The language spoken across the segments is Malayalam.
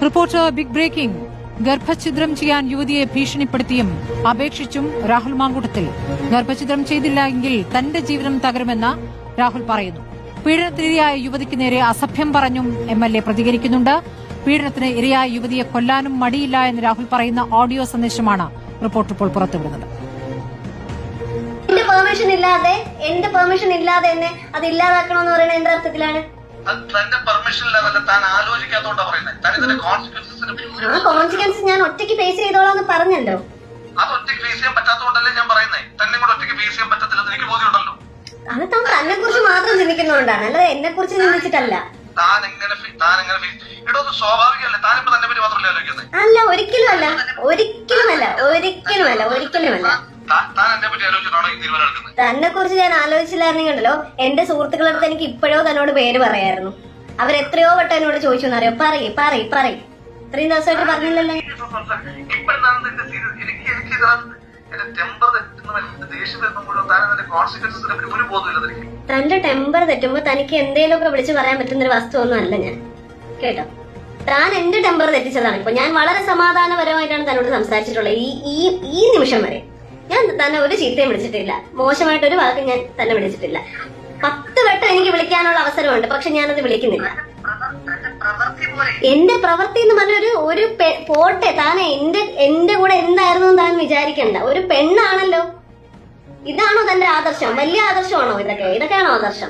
Reporter big breaking. ഗർഭഛിദ്രം ചെയ്യാൻ യുവതിയെ ഭീഷണിപ്പെടുത്തിയും അപേക്ഷിച്ചും രാഹുൽ മാങ്കൂട്ടത്തിൽ. ഗർഭഛിദ്രം ചെയ്തില്ല എങ്കിൽ തന്റെ ജീവിതം തകരുമെന്ന് രാഹുൽ പറയുന്നു. പീഡനത്തിനിരയായ യുവതിക്ക് നേരെ അസഭ്യം പറഞ്ഞും MLA പ്രതികരിക്കുന്നുണ്ട്. പീഡനത്തിന് ഇരയായ യുവതിയെ കൊല്ലാനും മടിയില്ല എന്ന് രാഹുൽ പറയുന്ന ഓഡിയോ സന്ദേശമാണ് റിപ്പോർട്ടർ ഇപ്പോൾ പുറത്തുവിടുന്നത്. എന്റെ പെർമിഷൻ ഇല്ലാതെ എന്നെ അത് ഇല്ലാതാക്കണമെന്ന് പറയുന്നത് എന്റെ അർത്ഥത്തിലാണ്. ആ കോൺസിക്വൻസ് ഞാൻ ഒറ്റയ്ക്ക് ഫേസ് ചെയ്തോളാന്ന് പറഞ്ഞല്ലോ. അത് താൻ തന്നെ കുറിച്ച് മാത്രം ചിന്തിക്കുന്നതുകൊണ്ടാണ്, അല്ലാതെ എന്നെ കുറിച്ച് ചിന്തിച്ചിട്ടല്ല. അല്ല, ഒരിക്കലുമല്ല. തന്നെ കുറിച്ച് ഞാൻ ആലോചിച്ചില്ലായിരുന്നെങ്കിലോ എന്റെ സുഹൃത്തുക്കളുടെ അടുത്ത് എനിക്ക് ഇപ്പോഴോ തന്നോട് പേര് പറയായിരുന്നു. അവരെത്രയോ വട്ടം എന്നോട് ചോദിച്ചു എന്നറിയോ. പറയ് ഇത്രയും ദിവസമായിട്ട് പറഞ്ഞില്ലല്ലോ. തന്റെ ടെമ്പർ തെറ്റുമ്പോ തനിക്ക് എന്തേലുമൊക്കെ വിളിച്ചു പറയാൻ പറ്റുന്ന ഒരു വസ്തുവൊന്നും അല്ല ഞാൻ, കേട്ടോ. താൻ എന്റെ ടെമ്പർ തെറ്റിച്ചതാണ്. ഇപ്പൊ ഞാൻ വളരെ സമാധാനപരമായിട്ടാണ് തന്നോട് സംസാരിച്ചിട്ടുള്ളത്. ഈ നിമിഷം വരെ ഞാൻ തന്നെ ഒരു ചീത്തയും വിളിച്ചിട്ടില്ല, മോശമായിട്ടൊരു വാക്ക് ഞാൻ തന്നെ വിളിച്ചിട്ടില്ല. 10 വട്ടം എനിക്ക് വിളിക്കാനുള്ള അവസരമുണ്ട്, പക്ഷെ ഞാനത് വിളിക്കുന്നില്ല. എന്റെ പ്രവൃത്തി എന്ന് പറഞ്ഞ ഒരു പോട്ടെ, താൻ എന്റെ കൂടെ എന്തായിരുന്നു താൻ വിചാരിക്കണ്ട. ഒരു പെണ്ണാണല്ലോ. ഇതാണോ തന്റെ ആദർശം? വലിയ ആദർശമാണോ ഇതൊക്കെയാണോ ആദർശം?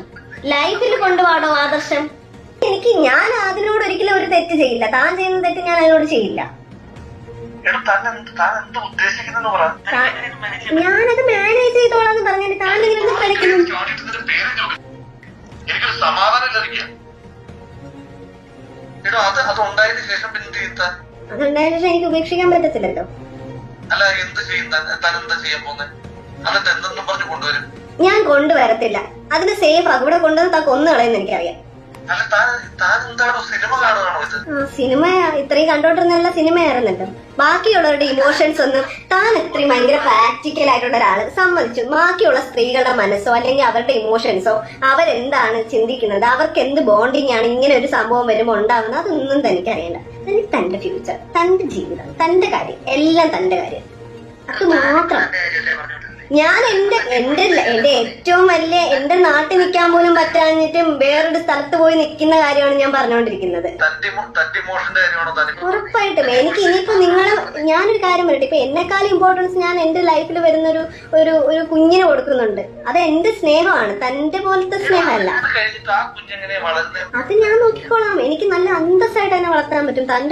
ലൈഫിൽ കൊണ്ടുപോകണോ ആദർശം? ഞാൻ അതിനോട് ഒരിക്കലും ഒരു തെറ്റ് ചെയ്യില്ല. താൻ ചെയ്യുന്ന തെറ്റ് ഞാൻ അതിനോട് ചെയ്യില്ല. ഞാനത് മാനേജ് ചെയ്തോളാന്ന് പറഞ്ഞിട്ട് താൻ ഇങ്ങനെ കളിക്കുന്നു. അതുണ്ടായതിനു ശേഷം എനിക്ക് ഉപേക്ഷിക്കാൻ പറ്റത്തില്ലല്ലോ. ഞാൻ കൊണ്ടുവരത്തില്ല. അതിന് സേഫ് ഇവിടെ കൊണ്ടുവന്ന് താൻ കൊന്നു കളയെന്ന് എനിക്കറിയാം. സിനിമ ഇത്രയും കണ്ടോണ്ടിരുന്ന സിനിമയായിരുന്നല്ലോ. ബാക്കിയുള്ളവരുടെ ഇമോഷൻസ് ഒന്നും താൻ ഇത്രയും ഭയങ്കര പ്രാക്ടിക്കൽ ആയിട്ടുള്ള ഒരാള് സമ്മതിച്ചു. ബാക്കിയുള്ള സ്ത്രീകളുടെ മനസ്സോ അല്ലെങ്കിൽ അവരുടെ ഇമോഷൻസോ അവരെന്താണ് ചിന്തിക്കുന്നത്, അവർക്ക് എന്ത് ബോണ്ടിങ് ആണ് ഇങ്ങനെ ഒരു സംഭവം വരുമ്പോൾ ഉണ്ടാകുന്നത്, അതൊന്നും തനിക്കറിയണ്ട. തനിക്ക് തന്റെ ഫ്യൂച്ചർ, തന്റെ ജീവിതം, തന്റെ കാര്യം, എല്ലാം തന്റെ കാര്യം. അത് മാത്രം. ഞാൻ എന്റെ ഏറ്റവും വലിയ എന്റെ നാട്ടിൽ നിൽക്കാൻ പോലും പറ്റാഞ്ഞിട്ട് വേറൊരു സ്ഥലത്ത് പോയി നിൽക്കുന്ന കാര്യമാണ് ഞാൻ പറഞ്ഞുകൊണ്ടിരിക്കുന്നത്. ഉറപ്പായിട്ടും എനിക്ക് ഇനിയിപ്പോ ഞാനൊരു കാര്യം പറയട്ടെ, ഇപ്പൊ എന്നെക്കാളും ഇമ്പോർട്ടൻസ് ഞാൻ എന്റെ ലൈഫിൽ വരുന്ന ഒരു കുഞ്ഞിന് കൊടുക്കുന്നുണ്ട്. അത് എന്റെ സ്നേഹമാണ്, തന്റെ പോലത്തെ സ്നേഹമല്ല. അത് ഞാൻ നോക്കിക്കോളാം. എനിക്ക് നല്ല അന്തസ്സായിട്ട് തന്നെ വളർത്താൻ പറ്റും. തന്റെ